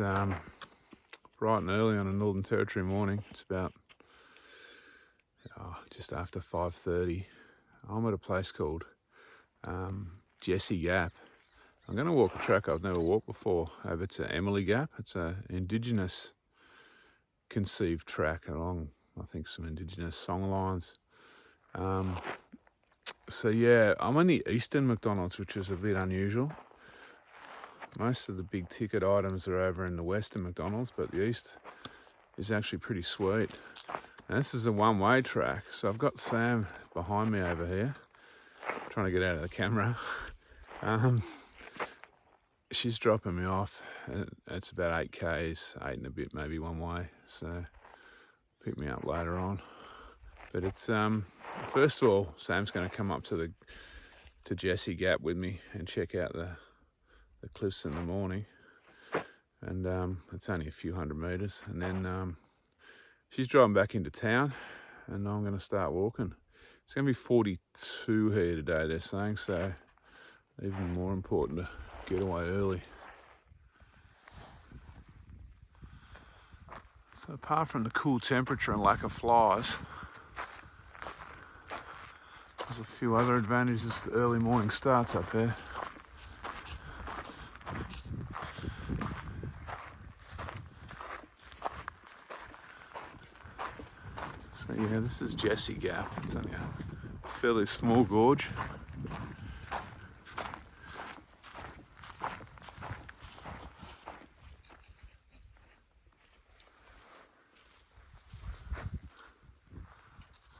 bright and early on a Northern Territory morning. It's about just after 5:30. I'm at a place called Jessie Gap. I'm going to walk a track I've never walked before over to Emily Gap. It's an Indigenous conceived track along, I think, some Indigenous songlines. So yeah, I'm on the Eastern MacDonnells, which is a bit unusual. Most of the big ticket items are over in the Western MacDonnells, but the East is actually pretty sweet. And this is a one-way track, so I've got Sam behind me over here, trying to get out of the camera. She's dropping me off. It's about 8 k's, 8 and a bit maybe one way, so pick me up later on. But it's first of all, Sam's going to come up to Jessie Gap with me and check out the cliffs in the morning, and it's only a few hundred metres, and then she's driving back into town, and I'm going to start walking. It's going to be 42 here today, they're saying, so even more important to get away early. So apart from the cool temperature and lack of flies, there's a few other advantages to early morning starts up there. So yeah, this is Jessie Gap. It's only a fairly small gorge.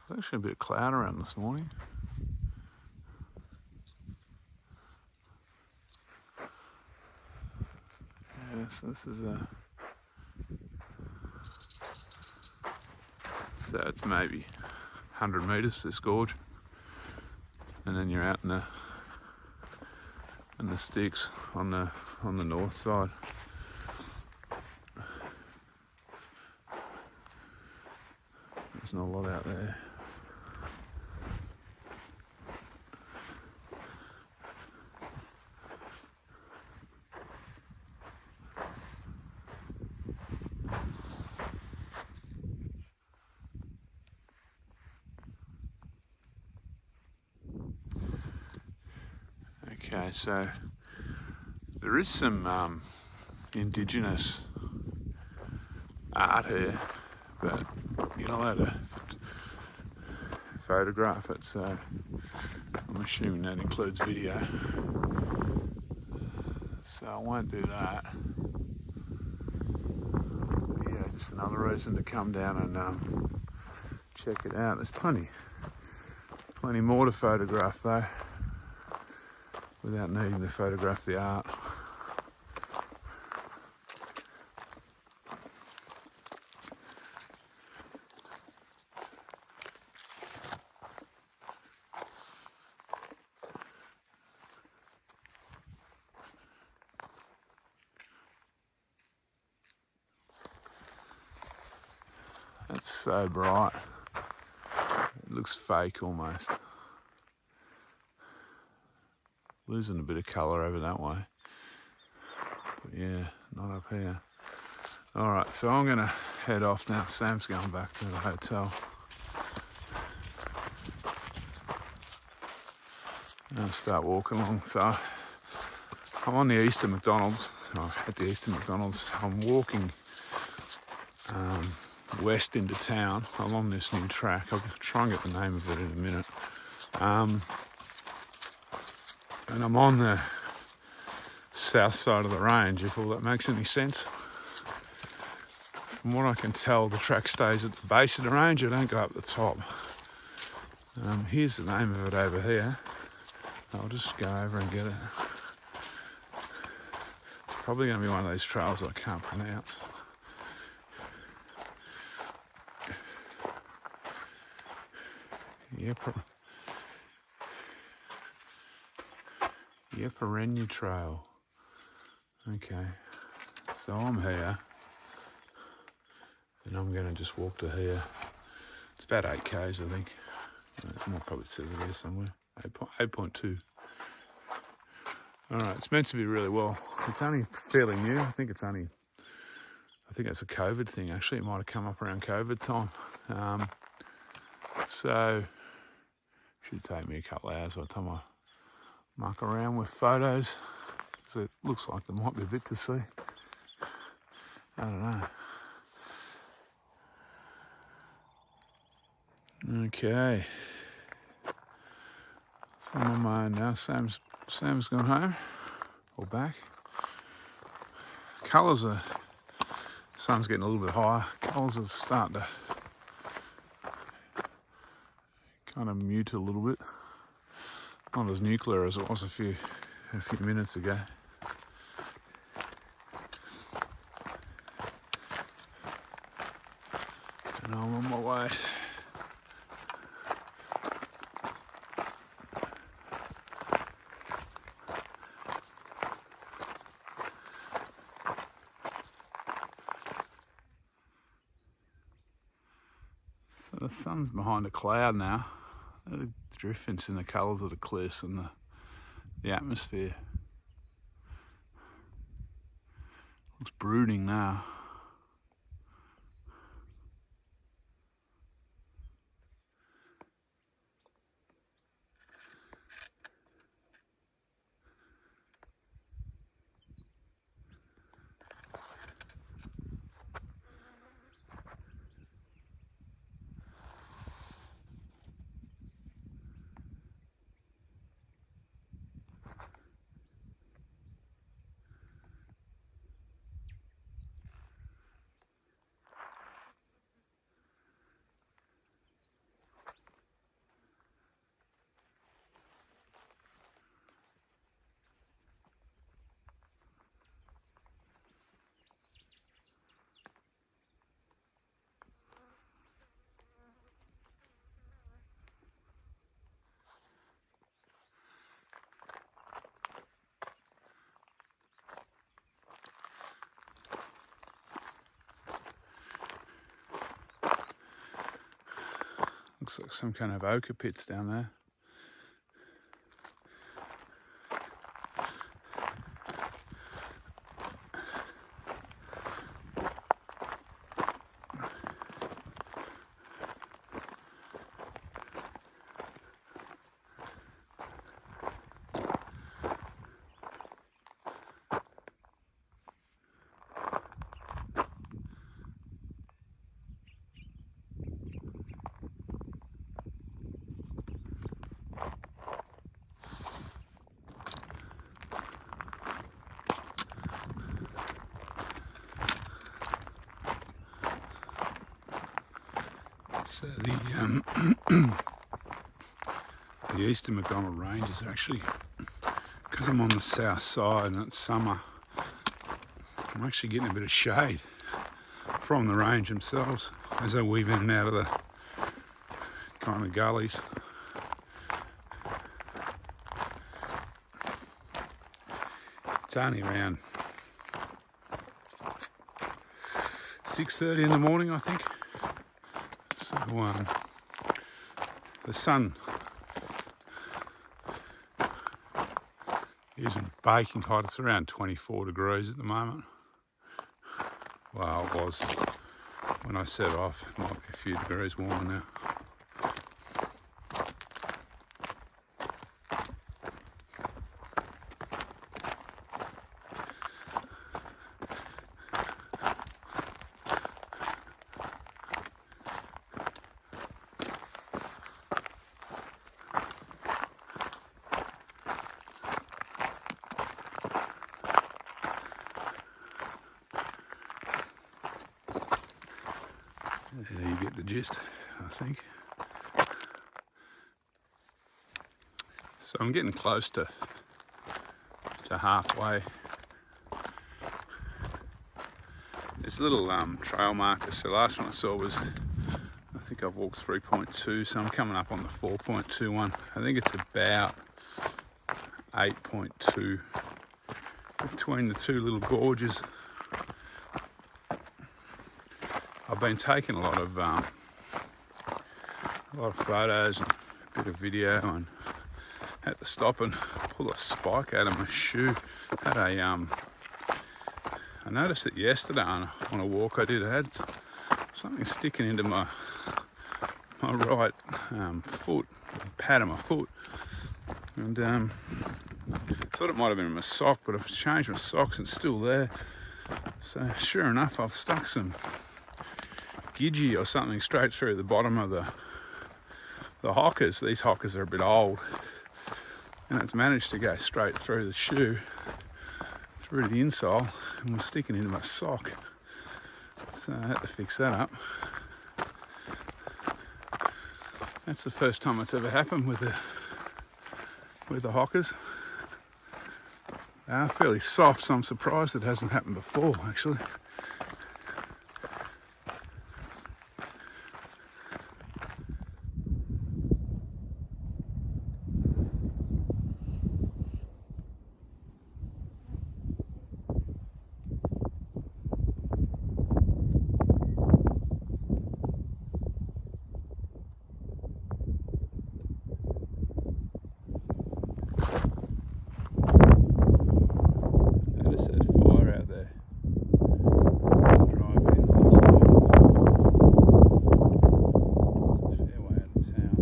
There's actually a bit of cloud around this morning. Yeah, so this is so it's maybe 100 metres, this gorge, and then you're out in the sticks on the north side. There's not a lot out there. Okay, so there is some Indigenous art here, but you're not allowed to photograph it, so I'm assuming that includes video. So I won't do that. But yeah, just another reason to come down and check it out. There's plenty more to photograph though, without needing to photograph the art. That's so bright. It looks fake almost. Losing a bit of colour over that way. But yeah, not up here. Alright, so I'm going to head off now. Sam's going back to the hotel. And I'll start walking along. So I'm on the Eastern MacDonnells. At the Eastern MacDonnells. I'm walking west into town along this new track. I'll try and get the name of it in a minute. And I'm on the south side of the range, if all that makes any sense. From what I can tell, the track stays at the base of the range. I don't go up the top. Here's the name of it over here. I'll just go over and get it. It's probably going to be one of these trails I can't pronounce. Yeperenye Trail. Okay, so I'm here, and I'm going to just walk to here. It's about 8 k's, I think. It probably says it here somewhere. 8.2. All right, it's meant to be really well. It's only fairly new. I think it's only I think it's a COVID thing, actually. It might have come up around COVID time. So, should take me a couple of hours by the time I muck around with photos. So it looks like there might be a bit to see. I don't know. Okay. So I'm on my own now. Sam's gone home, or back. Colours are, sun's getting a little bit higher. Colours are starting to kind of mute a little bit. Not as nuclear as it was a few minutes ago. And I'm on my way. So the sun's behind a cloud now. The difference in the colours of the cliffs and the atmosphere. Looks brooding now. Looks like some kind of ochre pits down there. So the East MacDonnell Ranges are actually, because I'm on the south side and it's summer, I'm actually getting a bit of shade from the range themselves as I weave in and out of the kind of gullies. It's only around 6:30 in the morning, I think. So the sun isn't baking hot. It's around 24 degrees at the moment. Well, it was when I set off. It might be a few degrees warmer now. There you get the gist, I think. So I'm getting close to halfway. There's little trail markers. So the last one I saw was, I think I've walked 3.2, so I'm coming up on the 4.21. I think it's about 8.2 between the two little gorges. I've been taking a lot of photos and a bit of video, and had to stop and pull a spike out of my shoe. Had I noticed it yesterday on a walk I did. I had something sticking into my right foot, pad of my foot, and thought it might have been in my sock, but I've changed my socks and it's still there. So sure enough, I've stuck some gidgee or something straight through the bottom of the hockers. These hockers are a bit old, and it's managed to go straight through the shoe, through the insole, and was sticking into my sock. So I had to fix that up. That's the first time it's ever happened with the hockers. They are fairly soft, so I'm surprised it hasn't happened before, actually. Notice that fire out there. Drive in last night. It's a fair way out of town.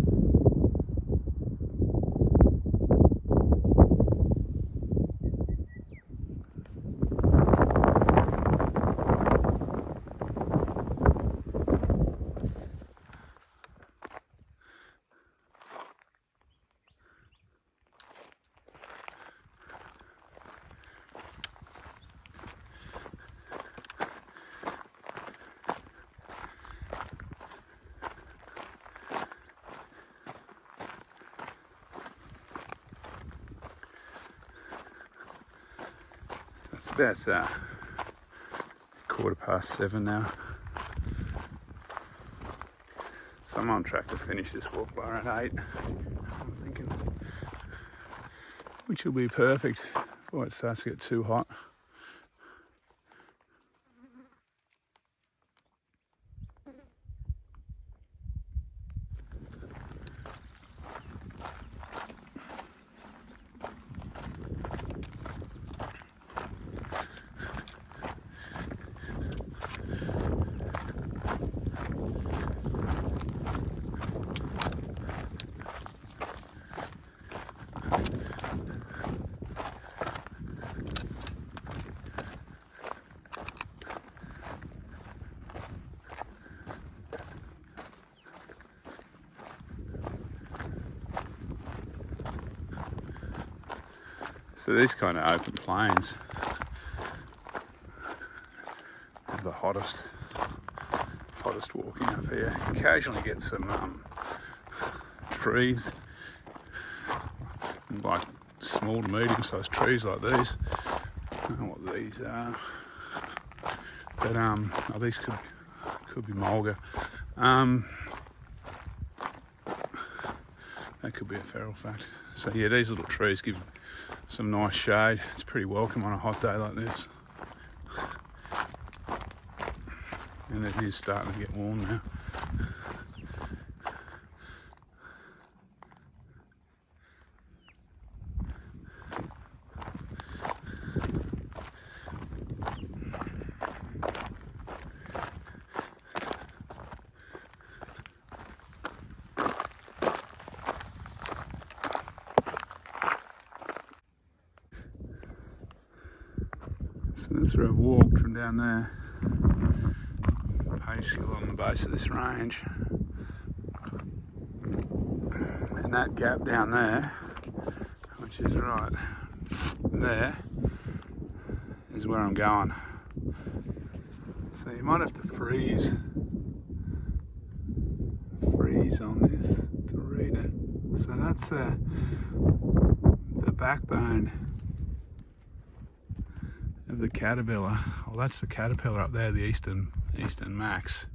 It's about 7:15 now. So I'm on track to finish this walk by around 8. I'm thinking, which will be perfect before it starts to get too hot. So these kind of open plains are the hottest walking up here. Occasionally get some trees, like small to medium-sized trees like these. I don't know what these are, but these could be mulga. That could be a feral fact. So yeah, these little trees give some nice shade. It's pretty welcome on a hot day like this. And it is starting to get warm now. So that's where I've walked from down there, basically along the base of this range. And that gap down there, which is right there, is where I'm going. So you might have to freeze on this to read it. So that's the backbone of the caterpillar. Well, that's the caterpillar up there, the Eastern Max.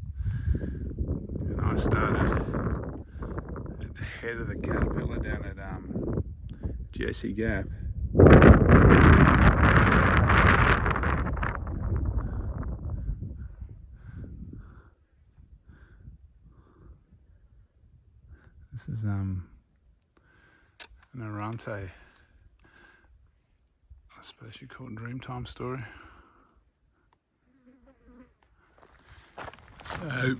And I started at the head of the caterpillar down at Jessie Gap. This is an Arante, I suppose you call it Dreamtime story. So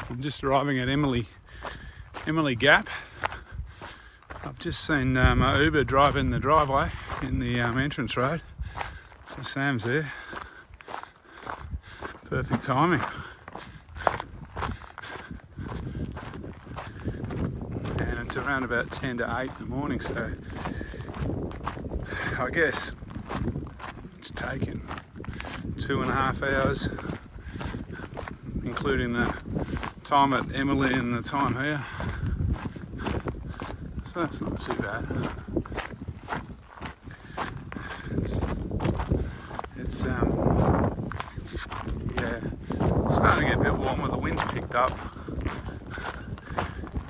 I'm just arriving at Yeperenye Gap. I've just seen my Uber drive in the driveway in the entrance road. So Sam's there. Perfect timing. And it's around about 10 to 8 in the morning, so I guess it's taken 2.5 hours, including the time at Yeperenye and the time here. So that's not too bad. It's yeah, starting to get a bit warmer. The wind's picked up.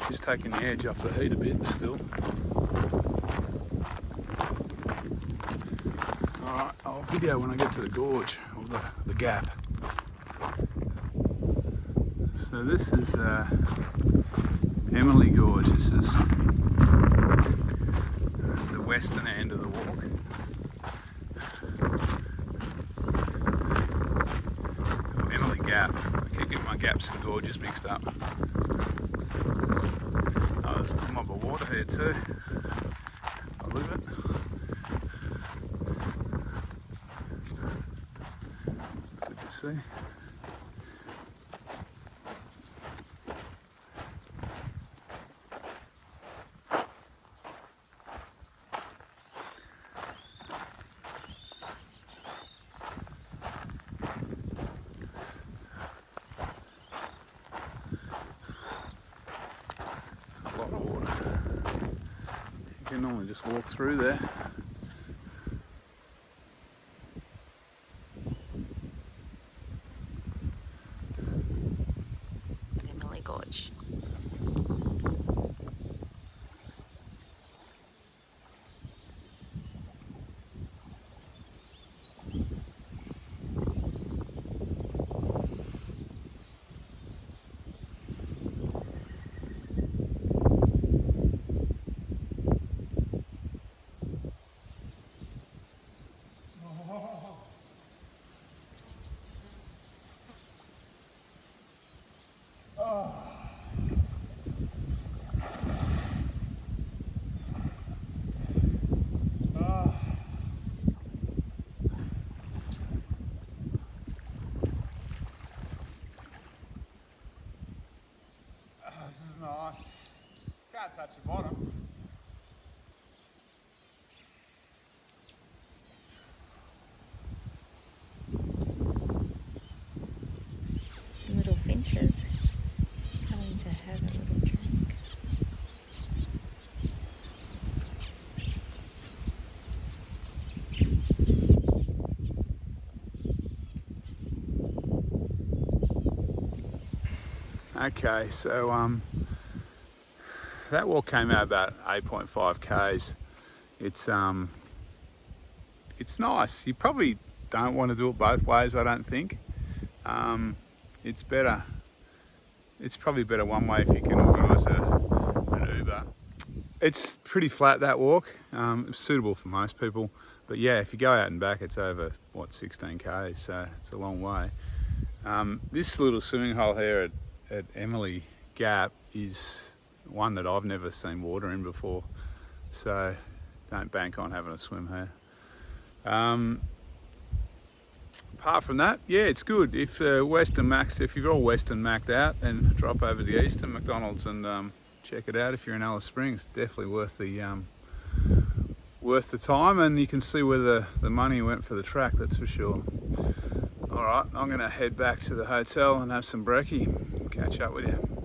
Just taking the edge off the heat a bit still. Alright, I'll video when I get to the gorge, or the gap. So this is Yeperenye Gorge. This is the western end of the walk. Yeperenye Gap. I keep getting my gaps and gorges mixed up. Oh, there's a mob of water here too. I love it. Good to see. A lot of water. You can normally just walk through there. Yeperenye Gorge. This is nice. Can't touch the bottom. Some little finches coming to have a little drink. Okay, so that walk came out about 8.5 k's. It's nice. You probably don't want to do it both ways, I don't think. It's better. It's probably better one way if you can organise an Uber. It's pretty flat, that walk. It's suitable for most people. But yeah, if you go out and back, it's over, 16 k's, so it's a long way. This little swimming hole here at Yeperenye Gap is one that I've never seen water in before, so don't bank on having a swim here. Apart from that, yeah, it's good. If you're all Western Mac'd out, then drop over to East MacDonnell's and check it out. If you're in Alice Springs, definitely worth the time, and you can see where the money went for the track, that's for sure. All right, I'm gonna head back to the hotel and have some brekkie. Catch up with you.